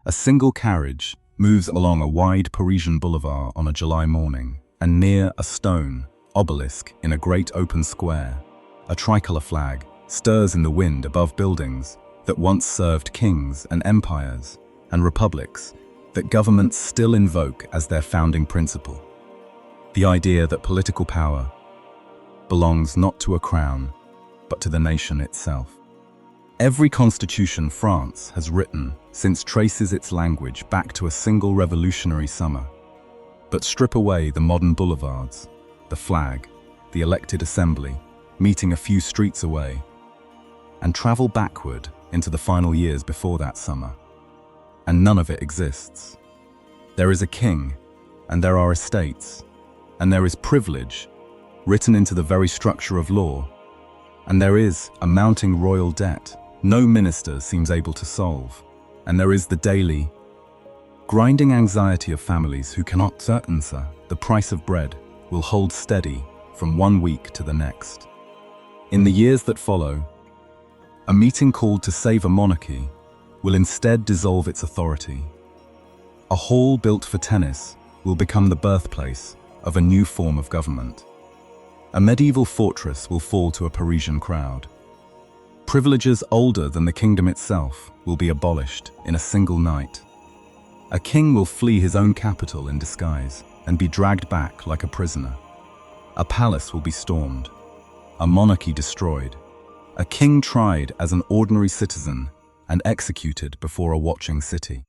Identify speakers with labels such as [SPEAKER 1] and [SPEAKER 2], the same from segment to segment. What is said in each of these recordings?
[SPEAKER 1] A single carriage moves along a wide Parisian boulevard on a July morning, and near a stone obelisk in a great open square, a tricolour flag stirs in the wind above buildings that once served kings and empires and republics that governments still invoke as their founding principle. The idea that political power belongs not to a crown, but to the nation itself. Every constitution France has written since traces its language back to a single revolutionary summer. But strip away the modern boulevards, the flag, the elected assembly, meeting a few streets away, and travel backward into the final years before that summer, and none of it exists. There is a king, and there are estates, and there is privilege written into the very structure of law, and there is a mounting royal debt no minister seems able to solve, and there is the daily, grinding anxiety of families who cannot certain, sir, the price of bread will hold steady from one week to the next. In the years that follow, a meeting called to save a monarchy will instead dissolve its authority. A hall built for tennis will become the birthplace of a new form of government. A medieval fortress will fall to a Parisian crowd. Privileges older than the kingdom itself will be abolished in a single night. A king will flee his own capital in disguise and be dragged back like a prisoner. A palace will be stormed, a monarchy destroyed, a king tried as an ordinary citizen and executed before a watching city.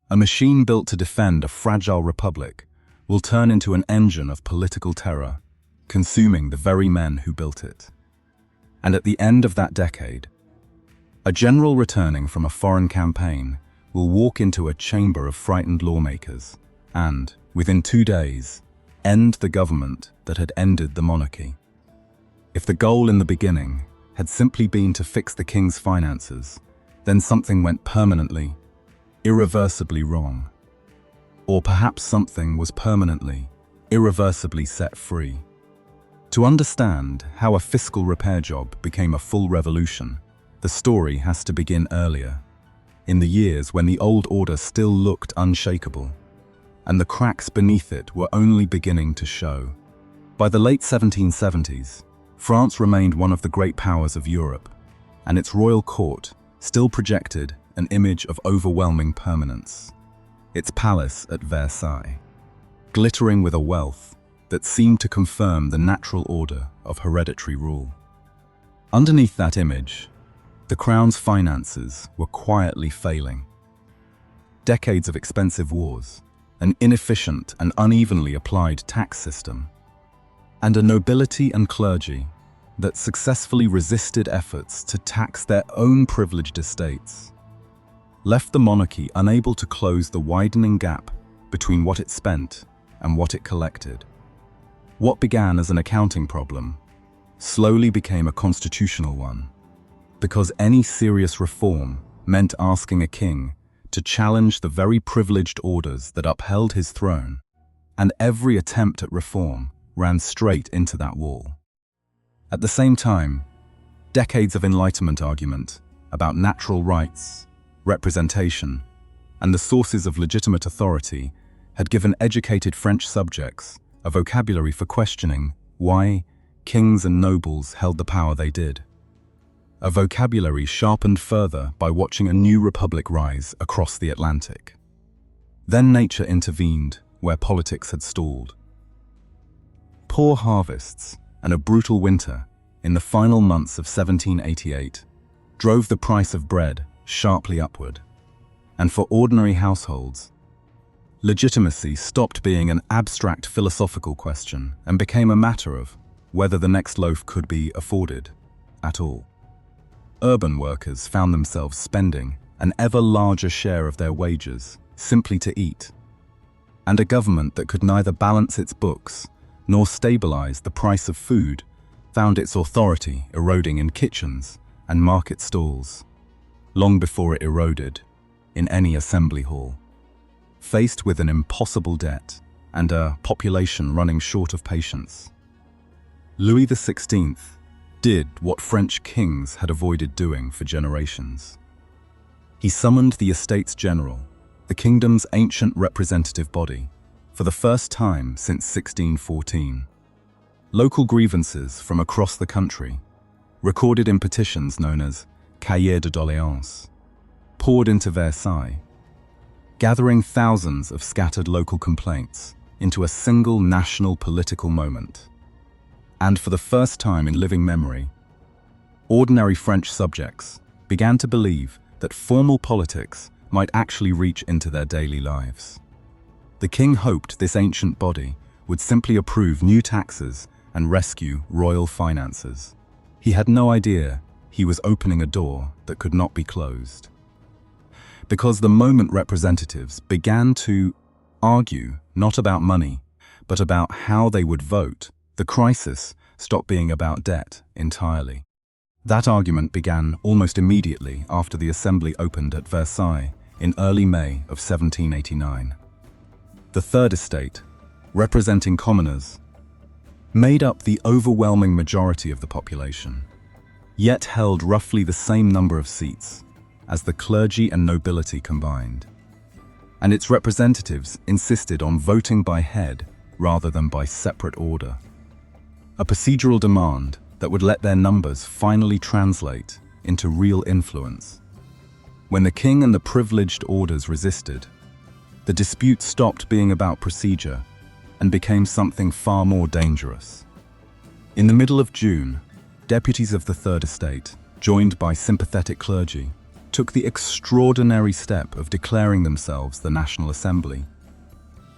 [SPEAKER 1] A machine built to defend a fragile republic will turn into an engine of political terror, consuming the very men who built it. And at the end of that decade, a general returning from a foreign campaign will walk into a chamber of frightened lawmakers and, within 2 days, end the government that had ended the monarchy. If the goal in the beginning had simply been to fix the king's finances, then something went permanently, irreversibly wrong. Or perhaps something was permanently, irreversibly set free. To understand how a fiscal repair job became a full revolution, the story has to begin earlier, in the years when the old order still looked unshakable, and the cracks beneath it were only beginning to show. By the late 1770s, France remained one of the great powers of Europe, and its royal court still projected an image of overwhelming permanence. Its palace at Versailles, glittering with a wealth that seemed to confirm the natural order of hereditary rule. Underneath that image, the crown's finances were quietly failing. Decades of expensive wars, an inefficient and unevenly applied tax system, and a nobility and clergy that successfully resisted efforts to tax their own privileged estates, left the monarchy unable to close the widening gap between what it spent and what it collected. What began as an accounting problem slowly became a constitutional one, because any serious reform meant asking a king to challenge the very privileged orders that upheld his throne, and every attempt at reform ran straight into that wall. At the same time, decades of Enlightenment argument about natural rights, representation, and the sources of legitimate authority had given educated French subjects a vocabulary for questioning why kings and nobles held the power they did. A vocabulary sharpened further by watching a new republic rise across the Atlantic. Then nature intervened where politics had stalled. Poor harvests and a brutal winter in the final months of 1788 drove the price of bread sharply upward, and for ordinary households, legitimacy stopped being an abstract philosophical question and became a matter of whether the next loaf could be afforded at all. Urban workers found themselves spending an ever larger share of their wages simply to eat, and a government that could neither balance its books nor stabilize the price of food found its authority eroding in kitchens and market stalls, long before it eroded in any assembly hall. Faced with an impossible debt and a population running short of patience, Louis XVI did what French kings had avoided doing for generations. He summoned the Estates General the kingdom's ancient representative body, for the first time since 1614. Local grievances from across the country, recorded in petitions known as cahiers de doléances, poured into Versailles, gathering thousands of scattered local complaints into a single national political moment. And for the first time in living memory, ordinary French subjects began to believe that formal politics might actually reach into their daily lives. The king hoped this ancient body would simply approve new taxes and rescue royal finances. He had no idea he was opening a door that could not be closed. Because the moment representatives began to argue not about money, but about how they would vote, the crisis stopped being about debt entirely. That argument began almost immediately after the assembly opened at Versailles in early May of 1789. The Third Estate, representing commoners, made up the overwhelming majority of the population, yet held roughly the same number of seats as the clergy and nobility combined. And its representatives insisted on voting by head rather than by separate order. A procedural demand that would let their numbers finally translate into real influence. When the king and the privileged orders resisted, the dispute stopped being about procedure and became something far more dangerous. In the middle of June, deputies of the Third Estate, joined by sympathetic clergy, took the extraordinary step of declaring themselves the National Assembly.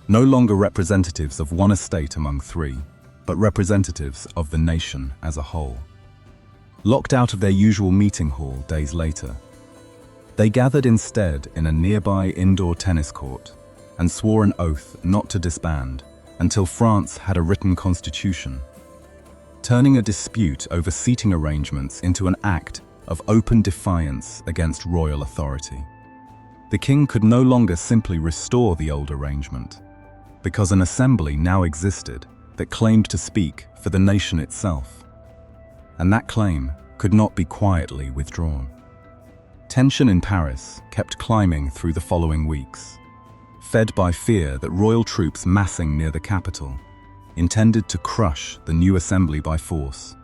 [SPEAKER 1] No longer representatives of one estate among three, but representatives of the nation as a whole. Locked out of their usual meeting hall days later, they gathered instead in a nearby indoor tennis court and swore an oath not to disband until France had a written constitution, turning a dispute over seating arrangements into an act of open defiance against royal authority. The king could no longer simply restore the old arrangement, because an assembly now existed that claimed to speak for the nation itself, and that claim could not be quietly withdrawn. Tension in Paris kept climbing through the following weeks, fed by fear that royal troops massing near the capital intended to crush the new assembly by force.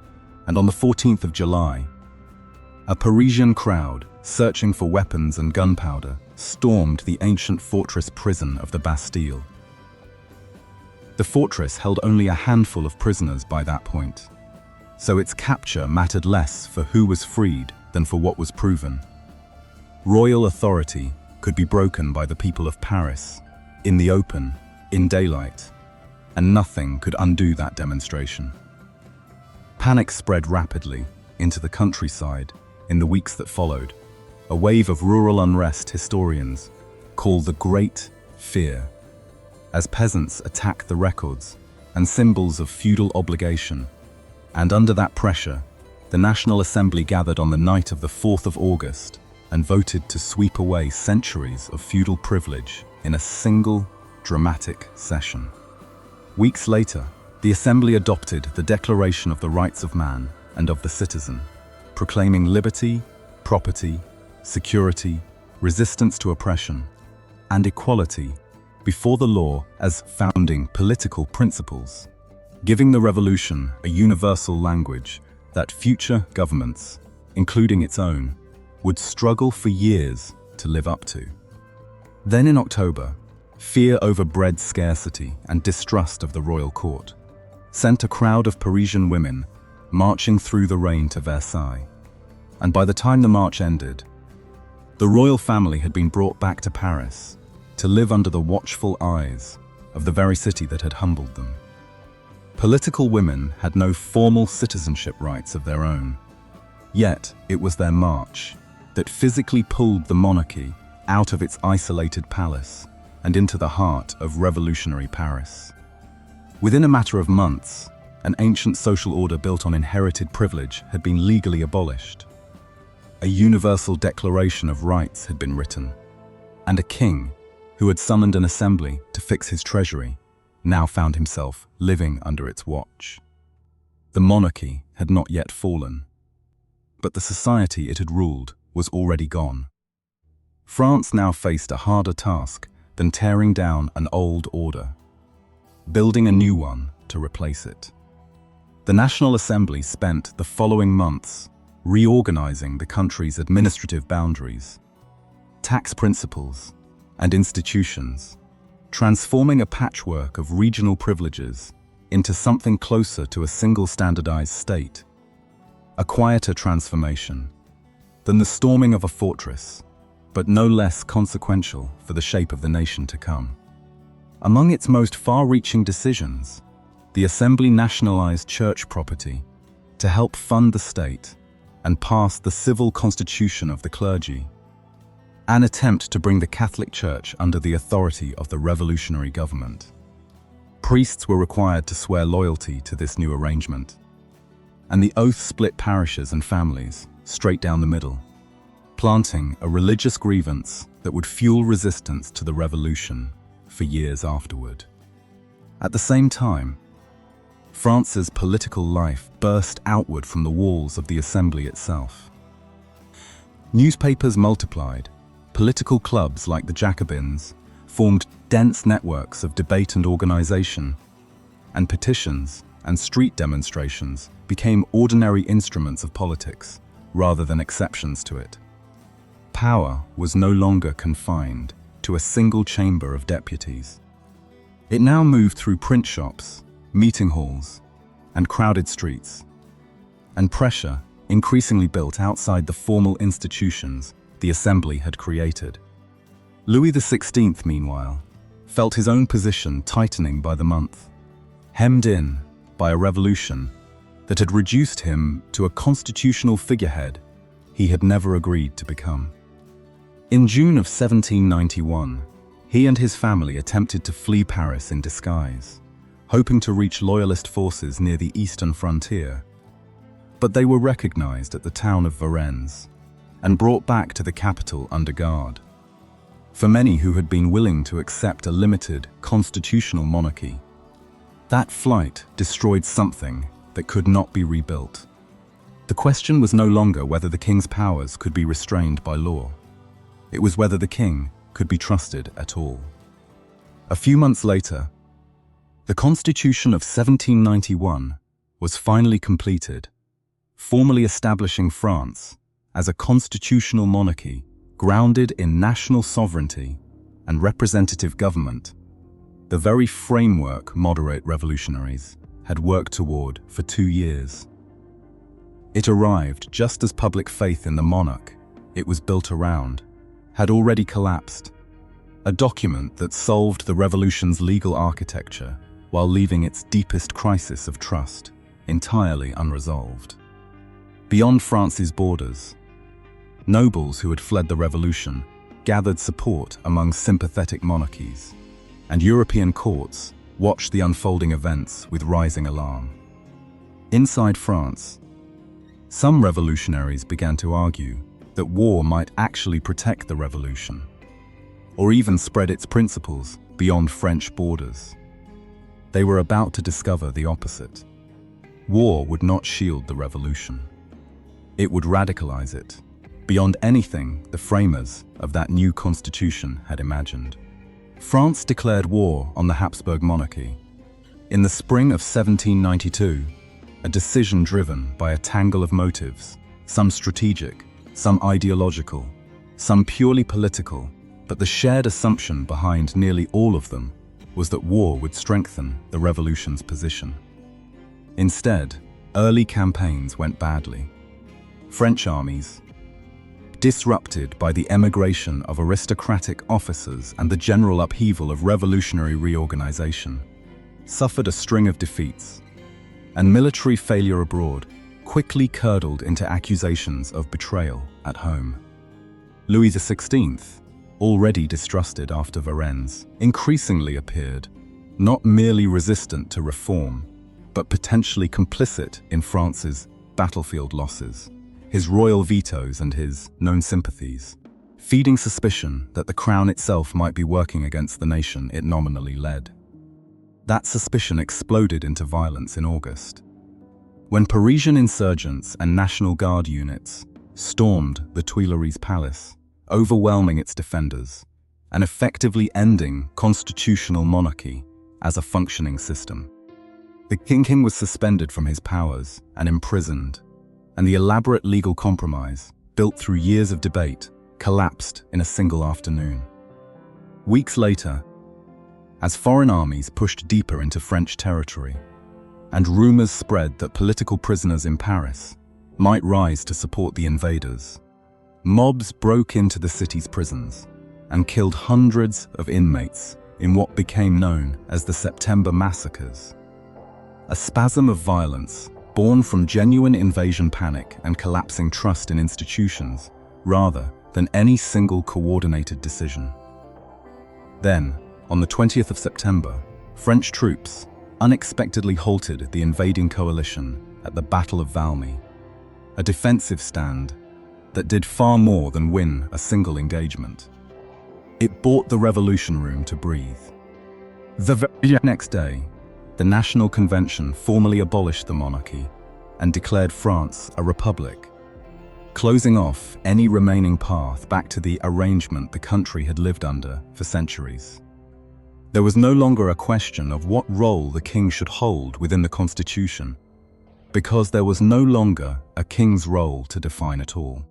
[SPEAKER 1] And on the 14th of July, a Parisian crowd searching for weapons and gunpowder stormed the ancient fortress prison of the Bastille. The fortress held only a handful of prisoners by that point, so its capture mattered less for who was freed than for what was proven. Royal authority could be broken by the people of Paris, in the open, in daylight, and nothing could undo that demonstration. Panic spread rapidly into the countryside in the weeks that followed, a wave of rural unrest historians call the Great Fear, as peasants attacked the records and symbols of feudal obligation. And under that pressure, the National Assembly gathered on the night of the 4th of August and voted to sweep away centuries of feudal privilege in a single, dramatic session. Weeks later, the Assembly adopted the Declaration of the Rights of Man and of the Citizen, proclaiming liberty, property, security, resistance to oppression, and equality before the law as founding political principles, giving the revolution a universal language that future governments, including its own, would struggle for years to live up to. Then in October, fear over bread scarcity and distrust of the royal court sent a crowd of Parisian women marching through the rain to Versailles. And by the time the march ended, the royal family had been brought back to Paris to live under the watchful eyes of the very city that had humbled them. Political women had no formal citizenship rights of their own, yet it was their march that physically pulled the monarchy out of its isolated palace and into the heart of revolutionary Paris. Within a matter of months, an ancient social order built on inherited privilege had been legally abolished. A universal declaration of rights had been written, and a king, who had summoned an assembly to fix his treasury, now found himself living under its watch. The monarchy had not yet fallen, but the society it had ruled was already gone. France now faced a harder task than tearing down an old order, building a new one to replace it. The National Assembly spent the following months reorganizing the country's administrative boundaries, tax principles, and institutions, transforming a patchwork of regional privileges into something closer to a single standardized state, a quieter transformation than the storming of a fortress, but no less consequential for the shape of the nation to come. Among its most far-reaching decisions, the Assembly nationalized church property to help fund the state and passed the civil constitution of the clergy, an attempt to bring the Catholic Church under the authority of the revolutionary government. Priests were required to swear loyalty to this new arrangement, and the oath split parishes and families straight down the middle, planting a religious grievance that would fuel resistance to the revolution for years afterward. At the same time, France's political life burst outward from the walls of the Assembly itself. Newspapers multiplied, political clubs like the Jacobins formed dense networks of debate and organization, and petitions and street demonstrations became ordinary instruments of politics rather than exceptions to it. Power was no longer confined to a single chamber of deputies. It now moved through print shops, meeting halls, and crowded streets, and pressure increasingly built outside the formal institutions the Assembly had created. Louis XVI, meanwhile, felt his own position tightening by the month, hemmed in by a revolution that had reduced him to a constitutional figurehead he had never agreed to become. In June of 1791, he and his family attempted to flee Paris in disguise, hoping to reach loyalist forces near the eastern frontier. But they were recognized at the town of Varennes and brought back to the capital under guard. For many who had been willing to accept a limited constitutional monarchy, that flight destroyed something that could not be rebuilt. The question was no longer whether the king's powers could be restrained by law. It was whether the king could be trusted at all. A few months later, the Constitution of 1791 was finally completed, formally establishing France as a constitutional monarchy grounded in national sovereignty and representative government, the very framework moderate revolutionaries had worked toward for 2 years. It arrived just as public faith in the monarch it was built around had already collapsed, a document that solved the revolution's legal architecture while leaving its deepest crisis of trust entirely unresolved. Beyond France's borders, nobles who had fled the revolution gathered support among sympathetic monarchies, and European courts watched the unfolding events with rising alarm. Inside France, some revolutionaries began to argue that war might actually protect the revolution, or even spread its principles beyond French borders. They were about to discover the opposite. War would not shield the revolution. It would radicalize it, beyond anything the framers of that new constitution had imagined. France declared war on the Habsburg monarchy. In the spring of 1792, a decision driven by a tangle of motives, some strategic, some ideological, some purely political, but the shared assumption behind nearly all of them was that war would strengthen the revolution's position. Instead, early campaigns went badly. French armies, disrupted by the emigration of aristocratic officers and the general upheaval of revolutionary reorganization, suffered a string of defeats, and military failure abroad quickly curdled into accusations of betrayal at home. Louis XVI, already distrusted after Varennes, increasingly appeared not merely resistant to reform, but potentially complicit in France's battlefield losses, his royal vetoes and his known sympathies, feeding suspicion that the crown itself might be working against the nation it nominally led. That suspicion exploded into violence in August, when Parisian insurgents and National Guard units stormed the Tuileries Palace overwhelming its defenders, and effectively ending constitutional monarchy as a functioning system. The king was suspended from his powers and imprisoned, and the elaborate legal compromise, built through years of debate, collapsed in a single afternoon. Weeks later, as foreign armies pushed deeper into French territory, and rumors spread that political prisoners in Paris might rise to support the invaders, mobs broke into the city's prisons and killed hundreds of inmates in what became known as the September Massacres. A spasm of violence born from genuine invasion panic and collapsing trust in institutions, rather than any single coordinated decision. Then, on the 20th of September, French troops unexpectedly halted the invading coalition at the Battle of Valmy, a defensive stand that did far more than win a single engagement. It bought the revolution room to breathe. The very next day, the National Convention formally abolished the monarchy and declared France a republic, closing off any remaining path back to the arrangement the country had lived under for centuries. There was no longer a question of what role the king should hold within the constitution, because there was no longer a king's role to define at all.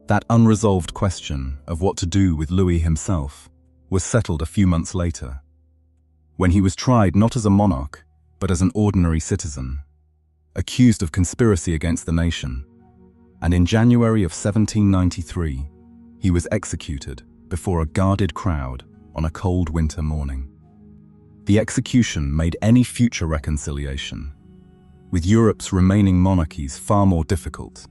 [SPEAKER 1] That unresolved question of what to do with Louis himself was settled a few months later, when he was tried not as a monarch, but as an ordinary citizen, accused of conspiracy against the nation, and in January of 1793, he was executed before a guarded crowd on a cold winter morning. The execution made any future reconciliation with Europe's remaining monarchies far more difficult,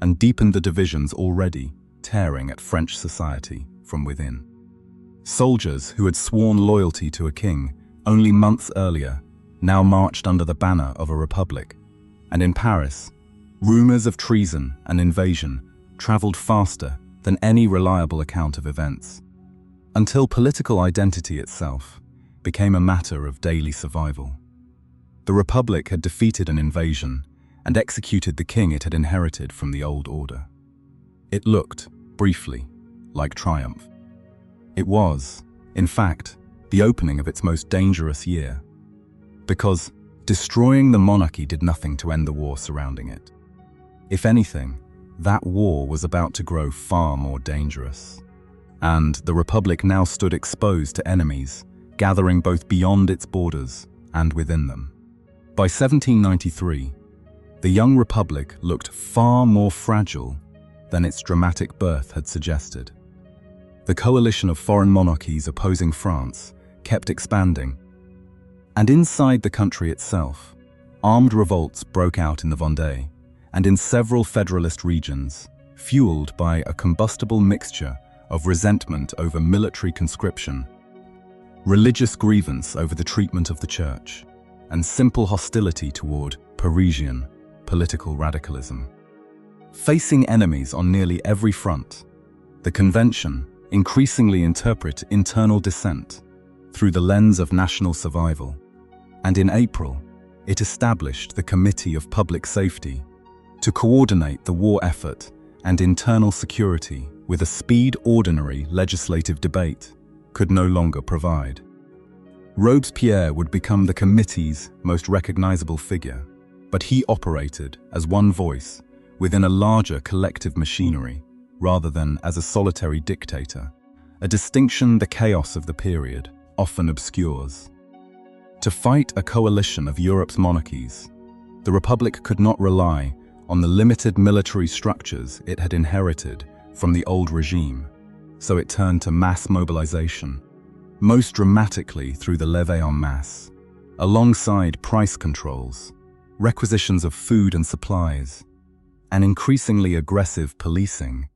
[SPEAKER 1] and deepened the divisions already tearing at French society from within. Soldiers who had sworn loyalty to a king only months earlier now marched under the banner of a republic, and in Paris, rumors of treason and invasion traveled faster than any reliable account of events, until political identity itself became a matter of daily survival. The republic had defeated an invasion and executed the king it had inherited from the old order. It looked, briefly, like triumph. It was, in fact, the opening of its most dangerous year, because destroying the monarchy did nothing to end the war surrounding it. If anything, that war was about to grow far more dangerous, and the republic now stood exposed to enemies, gathering both beyond its borders and within them. By 1793, the young republic looked far more fragile than its dramatic birth had suggested. The coalition of foreign monarchies opposing France kept expanding, and inside the country itself, armed revolts broke out in the Vendée and in several federalist regions, fueled by a combustible mixture of resentment over military conscription, religious grievance over the treatment of the church, and simple hostility toward Parisian political radicalism. Facing enemies on nearly every front, the convention increasingly interpret internal dissent through the lens of national survival, and in April, it established the Committee of Public Safety to coordinate the war effort and internal security with a speed ordinary legislative debate could no longer provide. Robespierre would become the committee's most recognizable figure, but he operated as one voice within a larger collective machinery rather than as a solitary dictator, a distinction the chaos of the period often obscures. To fight a coalition of Europe's monarchies, the Republic could not rely on the limited military structures it had inherited from the old regime, so it turned to mass mobilization, most dramatically through the levée en masse, alongside price controls, requisitions of food and supplies, and increasingly aggressive policing,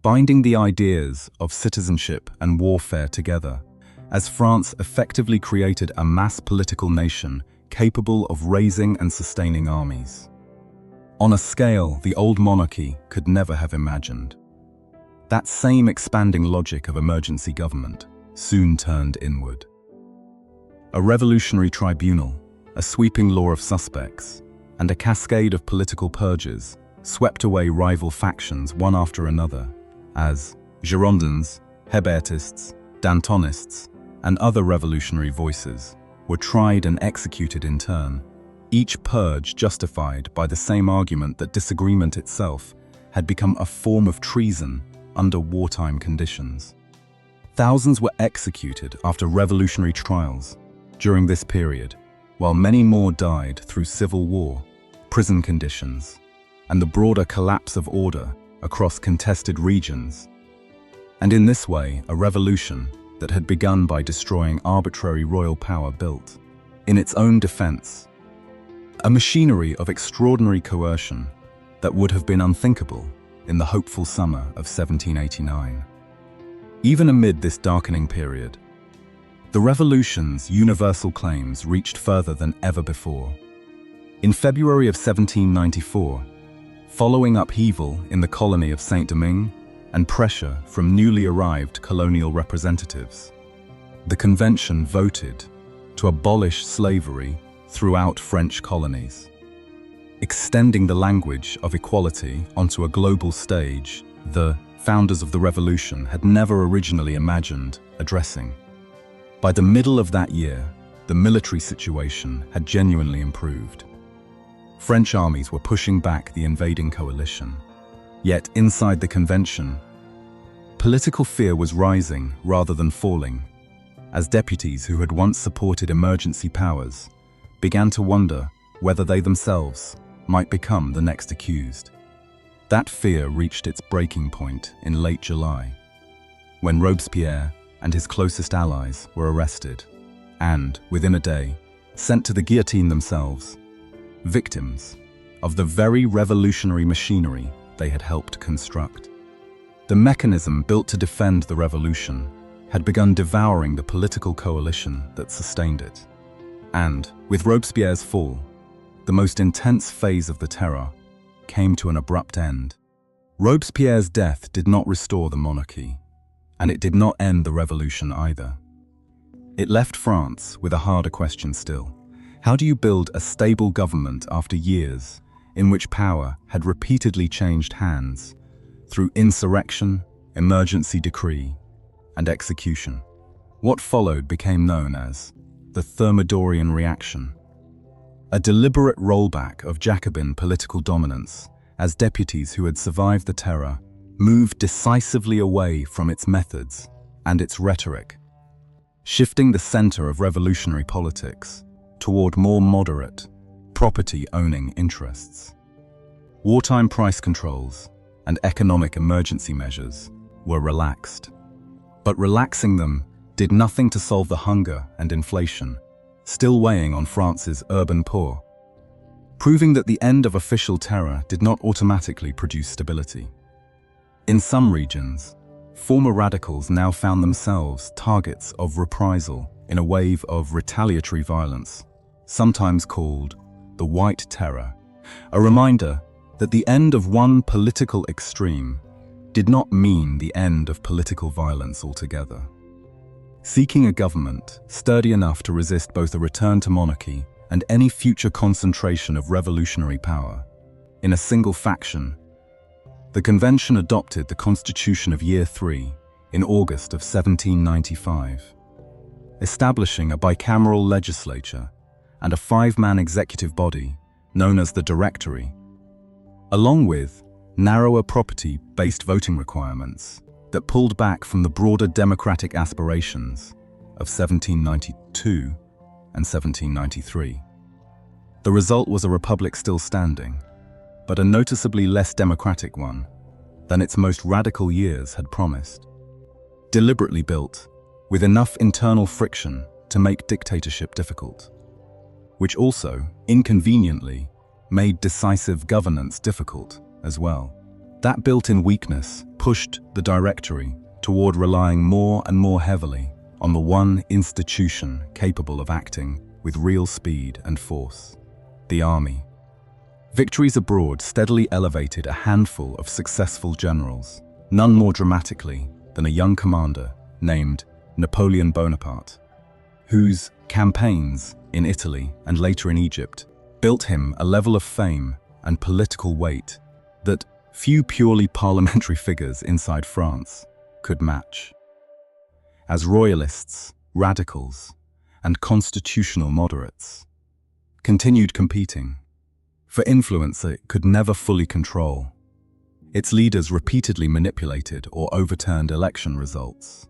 [SPEAKER 1] binding the ideas of citizenship and warfare together, as France effectively created a mass political nation capable of raising and sustaining armies, on a scale the old monarchy could never have imagined. That same expanding logic of emergency government soon turned inward. A revolutionary tribunal, a sweeping law of suspects, and a cascade of political purges swept away rival factions one after another, as, Girondins, Hébertists, Dantonists, and other revolutionary voices were tried and executed in turn, each purge justified by the same argument that disagreement itself had become a form of treason under wartime conditions. Thousands were executed after revolutionary trials during this period, while many more died through civil war, prison conditions, and the broader collapse of order across contested regions. And in this way, a revolution that had begun by destroying arbitrary royal power built, in its own defense, a machinery of extraordinary coercion that would have been unthinkable in the hopeful summer of 1789. Even amid this darkening period, the revolution's universal claims reached further than ever before. In February of 1794, following upheaval in the colony of Saint-Domingue and pressure from newly arrived colonial representatives, the convention voted to abolish slavery throughout French colonies. Extending the language of equality onto a global stage, the founders of the revolution had never originally imagined addressing. By the middle of that year, the military situation had genuinely improved. French armies were pushing back the invading coalition. Yet inside the convention, political fear was rising rather than falling, as deputies who had once supported emergency powers began to wonder whether they themselves might become the next accused. That fear reached its breaking point in late July, when Robespierre and his closest allies were arrested and, within a day, sent to the guillotine themselves, victims of the very revolutionary machinery they had helped construct. The mechanism built to defend the revolution had begun devouring the political coalition that sustained it. And, with Robespierre's fall, the most intense phase of the terror came to an abrupt end. Robespierre's death did not restore the monarchy, and it did not end the revolution either. It left France with a harder question still. How do you build a stable government after years in which power had repeatedly changed hands through insurrection, emergency decree, and execution? What followed became known as the Thermidorian reaction, a deliberate rollback of Jacobin political dominance as deputies who had survived the terror moved decisively away from its methods and its rhetoric, shifting the center of revolutionary politics toward more moderate, property-owning interests. Wartime price controls and economic emergency measures were relaxed, but relaxing them did nothing to solve the hunger and inflation still weighing on France's urban poor, proving that the end of official terror did not automatically produce stability. In some regions, former radicals now found themselves targets of reprisal in a wave of retaliatory violence, sometimes called the White Terror, a reminder that the end of one political extreme did not mean the end of political violence altogether. Seeking a government sturdy enough to resist both a return to monarchy and any future concentration of revolutionary power in a single faction, the convention adopted the Constitution of Year 3 in August of 1795, establishing a bicameral legislature and a five-man executive body known as the Directory, along with narrower property-based voting requirements that pulled back from the broader democratic aspirations of 1792 and 1793. The result was a republic still standing, but a noticeably less democratic one than its most radical years had promised. Deliberately built, with enough internal friction to make dictatorship difficult, which also, inconveniently, made decisive governance difficult as well. That built-in weakness pushed the Directory toward relying more and more heavily on the one institution capable of acting with real speed and force: the army. Victories abroad steadily elevated a handful of successful generals, none more dramatically than a young commander named Napoleon Bonaparte, whose campaigns in Italy and later in Egypt built him a level of fame and political weight that few purely parliamentary figures inside France could match. As royalists, radicals, and constitutional moderates continued competing for influence it could never fully control, its leaders repeatedly manipulated or overturned election results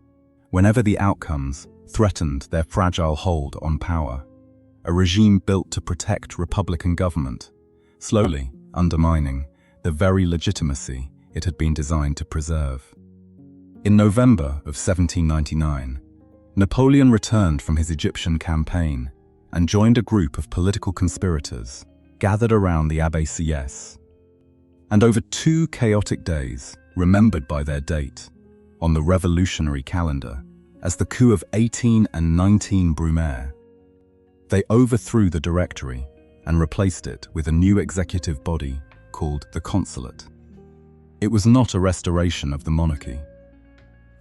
[SPEAKER 1] whenever the outcomes threatened their fragile hold on power. A regime built to protect republican government, slowly undermining the very legitimacy it had been designed to preserve. In November of 1799, Napoleon returned from his Egyptian campaign and joined a group of political conspirators gathered around the Abbé Sieyès. And over 2 chaotic days, remembered by their date on the revolutionary calendar as the coup of 18 and 19 Brumaire, they overthrew the Directory and replaced it with a new executive body called the Consulate. It was not a restoration of the monarchy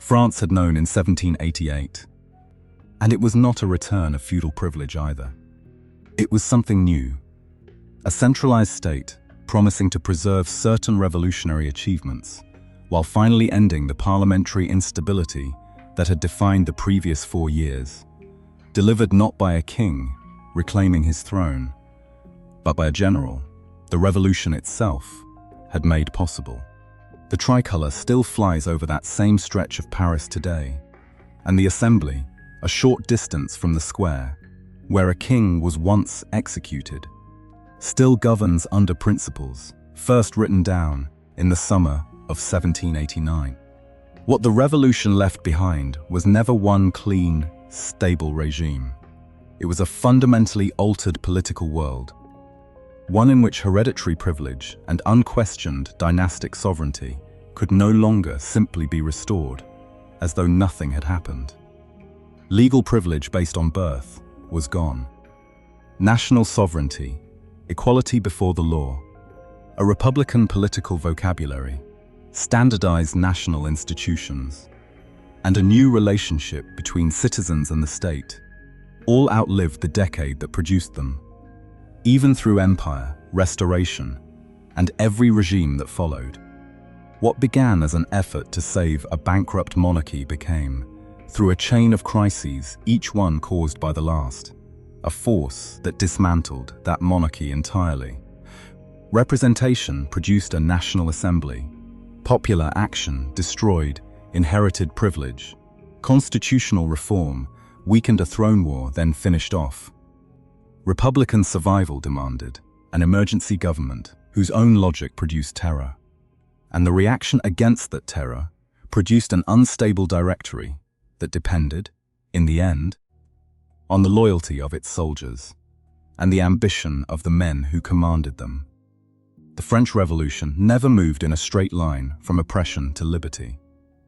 [SPEAKER 1] France had known in 1788, and it was not a return of feudal privilege either. It was something new, a centralized state promising to preserve certain revolutionary achievements while finally ending the parliamentary instability that had defined the previous 4 years, delivered not by a king reclaiming his throne, but by a general the revolution itself had made possible. The tricolour still flies over that same stretch of Paris today, and the Assembly, a short distance from the square, where a king was once executed, still governs under principles first written down in the summer of 1789. What the revolution left behind was never one clean, stable regime. It was a fundamentally altered political world, one in which hereditary privilege and unquestioned dynastic sovereignty could no longer simply be restored, as though nothing had happened. Legal privilege based on birth was gone. National sovereignty, equality before the law, a republican political vocabulary, standardized national institutions, and a new relationship between citizens and the state all outlived the decade that produced them. Even through empire, restoration, and every regime that followed, what began as an effort to save a bankrupt monarchy became, through a chain of crises, each one caused by the last, a force that dismantled that monarchy entirely. Representation produced a national assembly. Popular action destroyed inherited privilege. Constitutional reform weakened a throne war, then finished off. Republican survival demanded an emergency government whose own logic produced terror. And the reaction against that terror produced an unstable directory that depended, in the end, on the loyalty of its soldiers and the ambition of the men who commanded them. The French Revolution never moved in a straight line from oppression to liberty.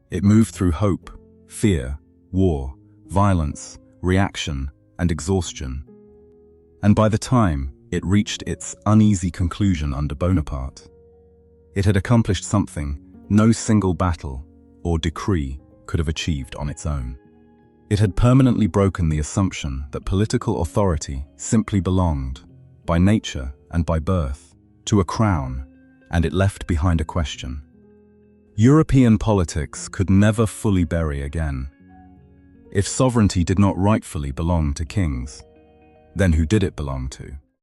[SPEAKER 1] It moved through hope, fear, war, violence, reaction, and exhaustion. And by the time it reached its uneasy conclusion under Bonaparte, it had accomplished something no single battle or decree could have achieved on its own. It had permanently broken the assumption that political authority simply belonged, by nature and by birth, to a crown, and it left behind a question. European politics could never fully bury again. If sovereignty did not rightfully belong to kings, then who did it belong to?